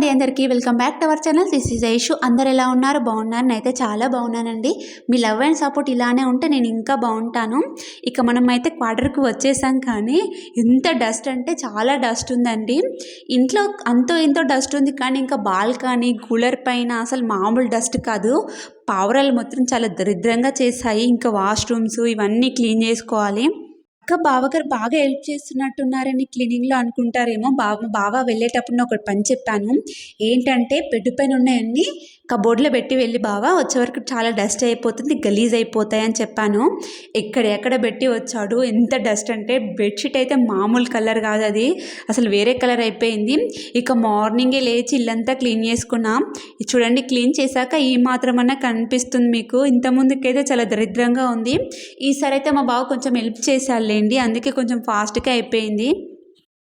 అండి అందరికీ welcome back to our channel. This is Aishu. అందరు ఎలా ఉన్నారు? బాగున్నారు? నేనైతే చాలా బాగున్నానండి. మీ లవ్ అండ్ సపోర్ట్ ఇలానే ఉంటే నేను ఇంకా బాగుంటాను. ఇక మనం అయితే క్వార్టర్కి వచ్చేసాం, కానీ ఎంత డస్ట్ అంటే చాలా డస్ట్ ఉందండి. ఇంట్లో అంతో ఇంతో డస్ట్ ఉంది, కానీ ఇంకా బాల్కనీ కూలర్ పైన అసలు మామూలు డస్ట్ కాదు. పావురాలు మొత్తం చాలా దరిద్రంగా చేశాయి. ఇంకా వాష్రూమ్స్ ఇవన్నీ క్లీన్ చేసుకోవాలి. అక్క బావగారు బాగా హెల్ప్ చేస్తున్నట్టున్నారని క్లీనింగ్‌లో అనుకుంటారేమో. బావ వెళ్ళేటప్పుడు నేను ఒకటి పని చెప్పాను. ఏంటంటే బెడ్ పైన ఉన్నయన్నీ కబోర్డ్‌లో పెట్టి వెళ్ళి బావ, వచ్చే వరకు చాలా డస్ట్ అయిపోతుంది, గలీజ్ అయిపోతాయి అని చెప్పాను. ఎక్కడ పెట్టి వచ్చాడు. ఎంత డస్ట్ అంటే బెడ్‌షీట్ అయితే మామూలు కలర్ కాదు, అది అసలు వేరే కలర్ అయిపోయింది. ఇక మార్నింగే లేచి ఇల్లంతా క్లీన్ చేసుకున్నాం. ఇది చూడండి, క్లీన్ చేశాక ఈ మాత్రమన్నా కనిపిస్తుంది మీకు. ఇంతకుముందుకైతే చాలా దరిద్రంగా ఉంది. ఈసారి అయితే మా బావ కొంచెం హెల్ప్ చేశాడులేండి, అందుకే కొంచెం ఫాస్ట్‌గా అయిపోయింది.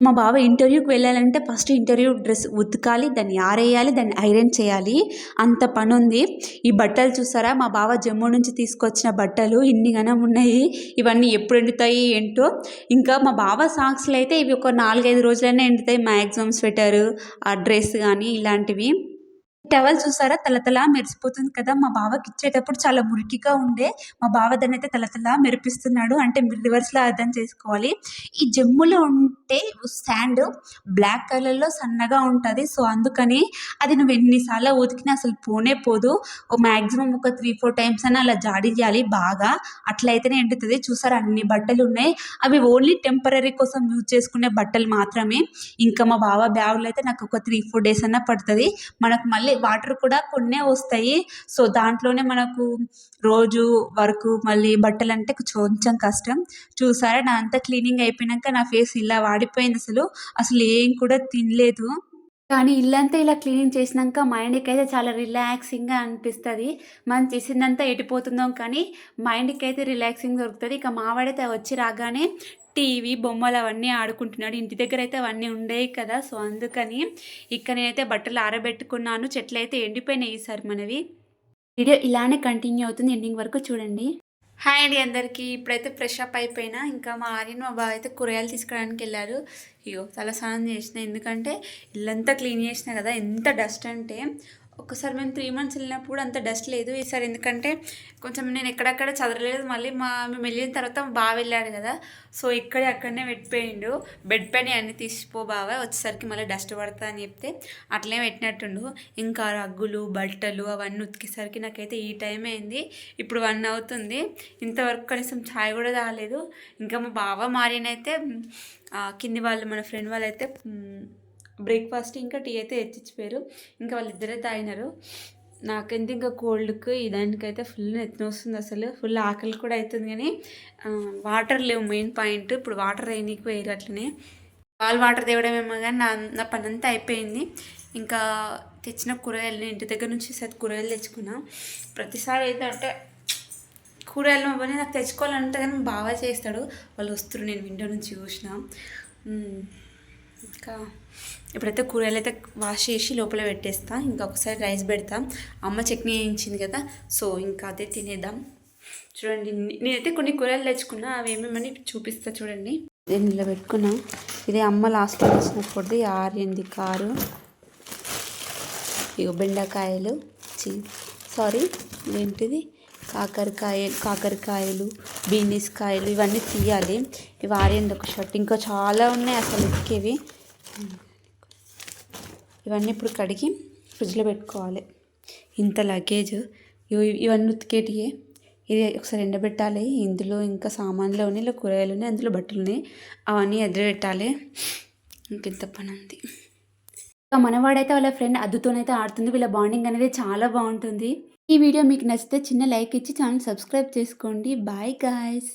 మా బావ ఇంటర్వ్యూకి వెళ్ళాలంటే ఫస్ట్ ఇంటర్వ్యూ డ్రెస్ ఉతకాలి, దాన్ని ఆరేయాలి, దాన్ని ఐరన్ చేయాలి, అంత పనుంది. ఈ బట్టలు చూసారా, మా బావ జమ్మూ నుంచి తీసుకొచ్చిన బట్టలు ఇన్ని గనం ఉన్నాయి. ఇవన్నీ ఎప్పుడు ఎండుతాయి ఏంటో. ఇంకా మా బావ సాక్స్లు అయితే ఇవి ఒక 4-5 రోజులైనా ఎండుతాయి మ్యాక్సిమం. స్వెటరు, ఆ డ్రెస్ కానీ ఇలాంటివి. టవల్ చూసారా, తలతలా మెరిసిపోతుంది కదా. మా బావకి ఇచ్చేటప్పుడు చాలా మురికిగా ఉండే, మా బావ దాన్నైతే తలతలా మెరిపిస్తున్నాడు. అంటే రివర్స్లో అర్థం చేసుకోవాలి. ఈ జమ్ములో ఉంటే శాండ్ బ్లాక్ కలర్లో సన్నగా ఉంటుంది. సో అందుకని అది నువ్వు ఎన్నిసార్లు ఉతికినా అసలు పోనే పోదు. మ్యాక్సిమం ఒక 3-4 టైమ్స్ అయినా అలా జాడియాలి బాగా, అట్లయితేనే ఎండుతుంది. చూసారా, అన్ని బట్టలు ఉన్నాయి. అవి ఓన్లీ టెంపరరీ కోసం యూజ్ చేసుకునే బట్టలు మాత్రమే. ఇంకా మా బావ బ్యాగులో అయితే నాకు ఒక 3-4 డేస్ అన్నా పడుతుంది. మనకు మళ్ళీ వాటర్ కూడా కొన్నే వస్తాయి. సో దాంట్లోనే మనకు రోజు వరకు మళ్ళీ బట్టలు అంటే కొంచెం కష్టం. చూసారా, నా అంతా క్లీనింగ్ అయిపోయినాక నా ఫేస్ ఇలా వాడిపోయింది. అసలు ఏం కూడా తినలేదు. కానీ ఇల్లంతా ఇలా క్లీనింగ్ చేసినాక మైండ్కి అయితే చాలా రిలాక్సింగ్గా అనిపిస్తుంది. మనం చేసిందంతా ఎటుపోతుందో కానీ మైండ్కి అయితే రిలాక్సింగ్ దొరుకుతుంది. ఇక మావాడైతే వచ్చి రాగానే టీవీ బొమ్మలు అవన్నీ ఆడుకుంటున్నాడు. ఇంటి దగ్గర అయితే అవన్నీ ఉండేవి కదా, సో అందుకని ఇక్కడ నేనైతే బట్టలు ఆరబెట్టుకున్నాను. చెట్లు అయితే ఎండిపోయినాయి ఈసారి మనవి. వీడియో ఇలానే కంటిన్యూ అవుతుంది, ఎండింగ్ వరకు చూడండి. హాయ్ అండి అందరికీ. ఇప్పుడైతే ఫ్రెష్ అప్ అయిపోయినా. ఇంకా మా ఆర్యన్ మా బావ అయితే కూరగాయలు తీసుకురావడానికి వెళ్ళారు. ఇగో తలస్నానం చేసిన, ఎందుకంటే ఇల్లంతా క్లీన్ చేసిన కదా. ఎంత డస్ట్ అంటే ఒకసారి మేము 3 months వెళ్ళినప్పుడు అంత డస్ట్ లేదు. ఈసారి ఎందుకంటే కొంచెం నేను ఎక్కడక్కడ చదవలేదు. మళ్ళీ మేము వెళ్ళిన తర్వాత బాగా వెళ్ళాడు కదా, సో అక్కడనే పెట్టిపోయిండు. బెడ్ పైన అన్నీ తీసిపో బాగా, వచ్చేసరికి మళ్ళీ డస్ట్ పడతా అని చెప్తే అట్లే పెట్టినట్టుండు. ఇంకా రగ్గులు బట్టలు అవన్నీ ఉతికేసరికి నాకైతే ఈ టైం అయింది. ఇప్పుడు 1 అవుతుంది. ఇంతవరకు కనీసం ఛాయ్ కూడా తాగలేదు. ఇంకా మా బావ మారినైతే కింది వాళ్ళు మన ఫ్రెండ్ వాళ్ళైతే బ్రేక్ఫాస్ట్ ఇంకా టీ అయితే తెచ్చిచ్చిపోయారు. ఇంకా వాళ్ళిద్దరే తాగినారు. నాకైతే ఇంకా కోల్డ్కి దానికైతే ఫుల్ నెత్తిన వస్తుంది. అసలు ఫుల్ ఆకలి కూడా అవుతుంది, కానీ వాటర్ లేవు మెయిన్ పాయింట్. ఇప్పుడు వాటర్ వేయనీకి పోయారు అట్లనే. వాళ్ళు వాటర్ తేవడమేమో, కానీ నా పని అంతా అయిపోయింది. ఇంకా తెచ్చిన కూరగాయలని ఇంటి దగ్గర నుంచి కూరగాయలు తెచ్చుకున్నా. ప్రతిసారి ఏంటంటే కూరగాయలు మా పని నాకు తెచ్చుకోవాలంటే, కానీ బాగా చేస్తాడు. వాళ్ళు వస్తారు, నేను విండో నుంచి చూసిన. ఇంకా ఇప్పుడైతే కూరగాయలు అయితే వాష్ చేసి లోపల పెట్టేస్తా. ఇంకా ఒకసారి రైస్ పెడతా. అమ్మ చట్నీ వేయించింది కదా, సో ఇంకా అదే తినేద్దాం. చూడండి, నేనైతే కొన్ని కూరగాయలు తెచ్చుకున్నా, అవి ఏమేమని చూపిస్తా చూడండి. నేను ఇలా పెట్టుకున్నా. ఇది అమ్మ లాస్ట్లో వేసినప్పుడు ఆర్యంది కారు. ఇగో బెండకాయలు, ఏంటిది కాకరకాయలు, బీనీస్ కాయలు, ఇవన్నీ తీయాలి. ఇవి ఆర్యంది ఒక షర్ట్. ఇంకా చాలా ఉన్నాయి అసలు ఉతికేవి. ఇవన్నీ ఇప్పుడు కడిగి ఫ్రిడ్జ్లో పెట్టుకోవాలి. ఇంత లగేజ్, ఇవన్నీ ఉతికేటియే. ఇది ఒకసారి ఎండబెట్టాలి. ఇందులో ఇంకా సామాన్లు ఉన్నాయి, ఇలా కూరగాయలు ఉన్నాయి, అందులో బట్టలు ఉన్నాయి, అవన్నీ ఎదురుపెట్టాలి. ఇంకెంత పని ఉంది. మనవాడైతే వాళ్ళ ఫ్రెండ్ అద్దుతోనైతే ఆడుతుంది. వీళ్ళ బాండింగ్ అనేది చాలా బాగుంటుంది. ఈ వీడియో మీకు నచ్చితే చిన్న లైక్ ఇచ్చి ఛానల్ సబ్స్క్రైబ్ చేసుకోండి. Bye guys.